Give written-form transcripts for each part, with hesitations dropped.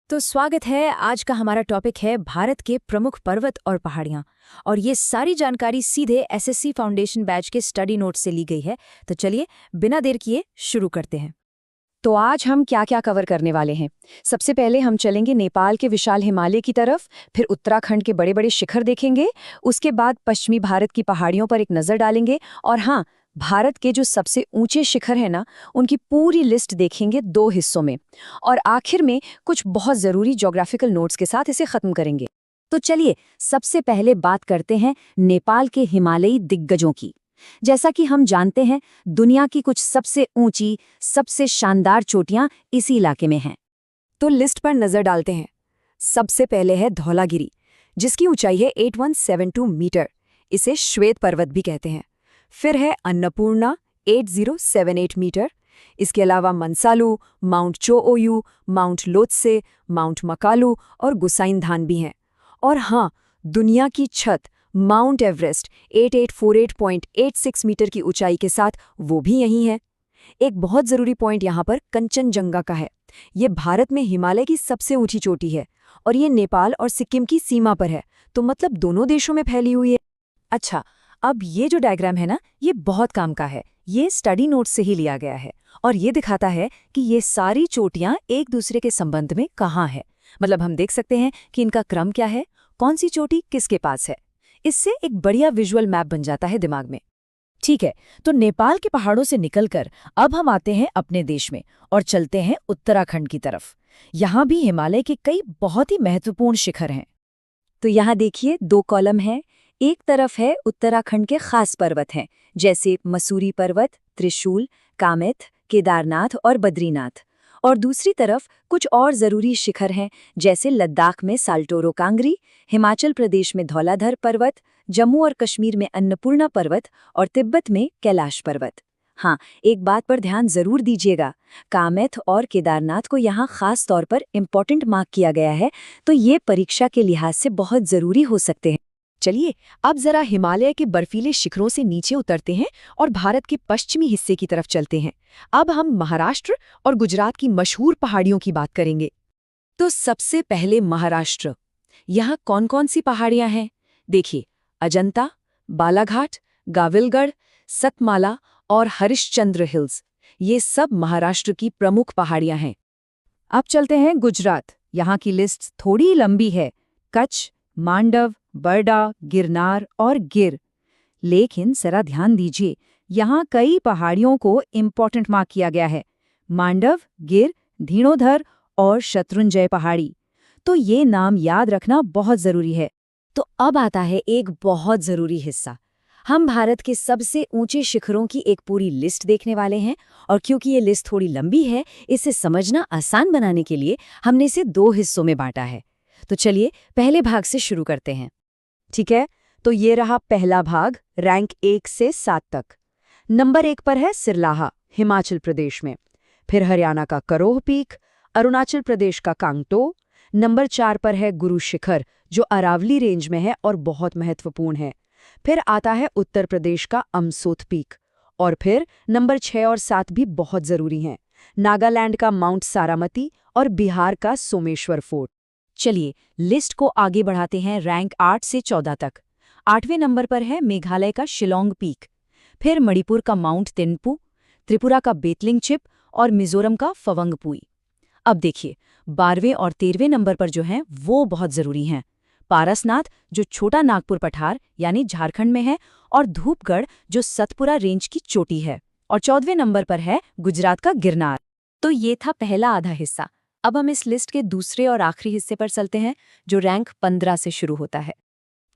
तो स्वागत है। आज का हमारा टॉपिक है भारत के प्रमुख पर्वत और पहाड़ियाँ। और ये सारी जानकारी सीधे एसएससी फाउंडेशन बैच के स्टडी नोट से ली गई है। तो चलिए बिना देर किए शुरू करते हैं। तो आज हम क्या क्या कवर करने वाले हैं। सबसे पहले हम चलेंगे नेपाल के विशाल हिमालय की तरफ, फिर उत्तराखंड के बड़े बड़े शिखर देखेंगे, उसके बाद पश्चिमी भारत की पहाड़ियों पर एक नज़र डालेंगे, और हाँ, भारत के जो सबसे ऊंचे शिखर हैं ना, उनकी पूरी लिस्ट देखेंगे 2 हिस्सों में, और आखिर में कुछ बहुत ज़रूरी ज्योग्राफिकल नोट्स के साथ इसे ख़त्म करेंगे। तो चलिए सबसे पहले बात करते हैं नेपाल के हिमालयी दिग्गजों की। जैसा कि हम जानते हैं, दुनिया की कुछ सबसे ऊंची, सबसे शानदार चोटियां इसी इलाके में हैं। तो लिस्ट पर नज़र डालते हैं। सबसे पहले है धौलागिरी, जिसकी ऊंचाई है 8172 मीटर। इसे श्वेत पर्वत भी कहते हैं। फिर है अन्नपूर्णा 8078 मीटर। इसके अलावा मनसालू, mount चोओयू, mount Lhotse, mount Makalu और गुसाइनधान भी हैं। और हाँ, दुनिया की छत माउंट एवरेस्ट 8848.86 मीटर की ऊंचाई के साथ वो भी यहीं है। एक बहुत ज़रूरी पॉइंट यहाँ पर कंचनजंगा का है। ये भारत में हिमालय की सबसे ऊंची चोटी है और ये नेपाल और सिक्किम की सीमा पर है, तो मतलब दोनों देशों में फैली हुई है। अच्छा, अब ये जो डायग्राम है ना, ये बहुत काम का है। ये स्टडी नोट से ही लिया गया है और ये दिखाता है कि ये सारी चोटियां एक दूसरे के संबंध में कहाँ है। मतलब हम देख सकते हैं कि इनका क्रम क्या है, कौन सी चोटी किसके पास है। इससे एक बढ़िया विजुअल मैप बन जाता है दिमाग में। ठीक है, तो नेपाल के पहाड़ों से निकलकर अब हम आते हैं अपने देश में और चलते हैं उत्तराखंड की तरफ। यहाँ भी हिमालय के कई बहुत ही महत्वपूर्ण शिखर हैं। तो यहाँ देखिए 2 कॉलम हैं। एक तरफ है उत्तराखंड के खास पर्वत हैं, जैसे मसूरी पर्वत, त्रिशूल, कामेत, केदारनाथ और बद्रीनाथ। और दूसरी तरफ कुछ और ज़रूरी शिखर हैं, जैसे लद्दाख में साल्टोरो कांगरी, हिमाचल प्रदेश में धौलाधर पर्वत, जम्मू और कश्मीर में अन्नपूर्णा पर्वत और तिब्बत में कैलाश पर्वत। हाँ, एक बात पर ध्यान जरूर दीजिएगा, कामेत और केदारनाथ को यहाँ खास तौर पर इम्पोर्टेंट मार्क किया गया है, तो ये परीक्षा के लिहाज से बहुत ज़रूरी हो सकते हैं। चलिए अब जरा हिमालय के बर्फीले शिखरों से नीचे उतरते हैं और भारत के पश्चिमी हिस्से की तरफ चलते हैं। अब हम महाराष्ट्र और गुजरात की मशहूर पहाड़ियों की बात करेंगे। तो सबसे पहले महाराष्ट्र। यहाँ कौन कौन सी पहाड़ियाँ हैं? देखिए, अजंता, बालाघाट, गाविलगढ़, सतमाला और हरिश्चंद्र हिल्स, ये सब महाराष्ट्र की प्रमुख पहाड़ियाँ हैं। अब चलते हैं गुजरात। यहाँ की लिस्ट थोड़ी लंबी है। कच्छ, मांडव, बरडा, गिरनार और गिर। लेकिन जरा ध्यान दीजिए, यहाँ कई पहाड़ियों को इम्पोर्टेंट मार्क किया गया है। मांडव, गिर, धीणोधर और शत्रुंजय पहाड़ी। तो ये नाम याद रखना बहुत ज़रूरी है। तो अब आता है एक बहुत ज़रूरी हिस्सा। हम भारत के सबसे ऊंचे शिखरों की एक पूरी लिस्ट देखने वाले हैं, और क्योंकि ये लिस्ट थोड़ी लंबी है, इसे समझना आसान बनाने के लिए हमने इसे 2 हिस्सों में बांटा है। तो चलिए पहले भाग से शुरू करते हैं। ठीक है, तो ये रहा पहला भाग, रैंक 1 से 7 तक। नंबर 1 पर है सिरलाहा, हिमाचल प्रदेश में। फिर हरियाणा का करोह पीक, अरुणाचल प्रदेश का कांगटो। नंबर 4 पर है गुरु शिखर, जो अरावली रेंज में है और बहुत महत्वपूर्ण है। फिर आता है उत्तर प्रदेश का अमसोथ पीक। और फिर नंबर 6 और 7 भी बहुत ज़रूरी हैं, नागालैंड का माउंट सारामती और बिहार का सोमेश्वर फोर्ट। चलिए लिस्ट को आगे बढ़ाते हैं रैंक 8 से 14 तक। 8वें नंबर पर है मेघालय का शिलोंग पीक, फिर मणिपुर का माउंट तेनपू, त्रिपुरा का बेतलिंग चिप और मिजोरम का फवंगपुई। अब देखिए 12वें और 13वें नंबर पर जो हैं वो बहुत ज़रूरी हैं। पारसनाथ, जो छोटा नागपुर पठार यानी झारखंड में है, और धूपगढ़, जो सतपुरा रेंज की चोटी है। और 14वें नंबर पर है गुजरात का गिरनार। तो ये था पहला आधा हिस्सा। अब हम इस लिस्ट के दूसरे और आखिरी हिस्से पर चलते हैं, जो रैंक 15 से शुरू होता है।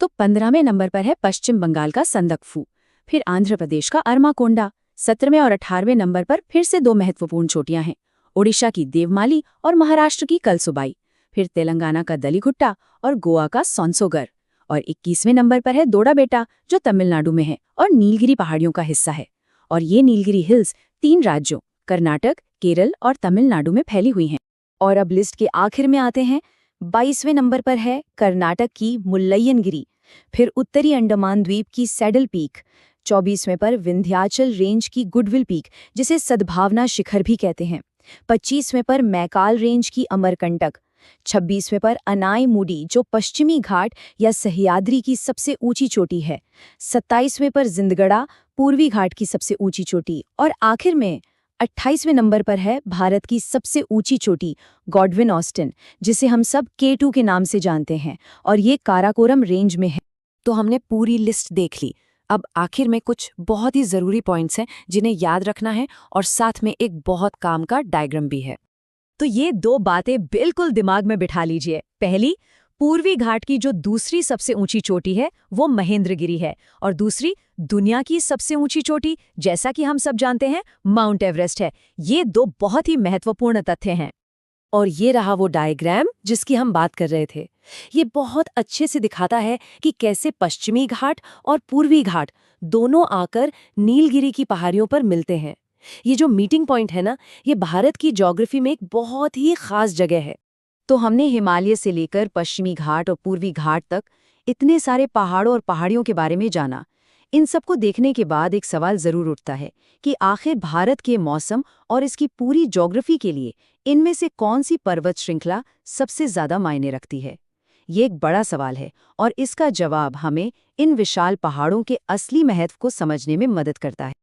तो 15वें नंबर पर है पश्चिम बंगाल का संदकफू, फिर आंध्र प्रदेश का अरमाकोंडा। 17वें और 18वें नंबर पर फिर से 2 महत्वपूर्ण चोटियां हैं, ओडिशा की देवमाली और महाराष्ट्र की कलसुबाई। फिर तेलंगाना का दलीगुट्टा और गोवा का सोनसोगर। और 21वें नंबर पर है दोडाबेटा, जो तमिलनाडु में है और नीलगिरी पहाड़ियों का हिस्सा है। और ये नीलगिरी हिल्स 3 राज्यों कर्नाटक, केरल और तमिलनाडु में फैली हुई हैं। और अब लिस्ट के आखिर में आते हैं। 22वें नंबर पर है कर्नाटक की मुल्लयनगिरी, फिर उत्तरी अंडमान द्वीप की सैडल पीक। 24वें पर विंध्याचल रेंज की गुडविल पीक, जिसे सद्भावना शिखर भी कहते हैं। 25वें पर मैकाल रेंज की अमरकंटक। 26वें पर अनाईमुडी जो पश्चिमी घाट या सह्याद्री की सबसे ऊंची चोटी है। 27वें पर जिंदगड़ा पूर्वी घाट की सबसे ऊंची चोटी। और आखिर में 28वें नंबर पर है भारत की सबसे ऊंची चोटी गॉडविन ऑस्टिन, जिसे हम सब K2 के नाम से जानते हैं, और ये काराकोरम रेंज में है। तो हमने पूरी लिस्ट देख ली। अब आखिर में कुछ बहुत ही ज़रूरी पॉइंट्स हैं जिन्हें याद रखना है, और साथ में एक बहुत काम का डायग्राम भी है। तो ये दो बातें बिल्कुल दिमाग में बिठा लीजिए। पहली, पूर्वी घाट की जो दूसरी सबसे ऊंची चोटी है वो महेंद्रगिरी है, और दूसरी दुनिया की सबसे ऊंची चोटी, जैसा कि हम सब जानते हैं, माउंट एवरेस्ट है। ये दो बहुत ही महत्वपूर्ण तथ्य हैं। और ये रहा वो डायग्राम जिसकी हम बात कर रहे थे। ये बहुत अच्छे से दिखाता है कि कैसे पश्चिमी घाट और पूर्वी घाट दोनों आकर नीलगिरी की पहाड़ियों पर मिलते हैं। ये जो मीटिंग पॉइंट है ना, ये भारत की ज्योग्राफी में एक बहुत ही खास जगह है। तो हमने हिमालय से लेकर पश्चिमी घाट और पूर्वी घाट तक इतने सारे पहाड़ों और पहाड़ियों के बारे में जाना। इन सबको देखने के बाद एक सवाल जरूर उठता है कि आखिर भारत के मौसम और इसकी पूरी ज्योग्राफी के लिए इनमें से कौन सी पर्वत श्रृंखला सबसे ज्यादा मायने रखती है। ये एक बड़ा सवाल है, और इसका जवाब हमें इन विशाल पहाड़ों के असली महत्व को समझने में मदद करता है।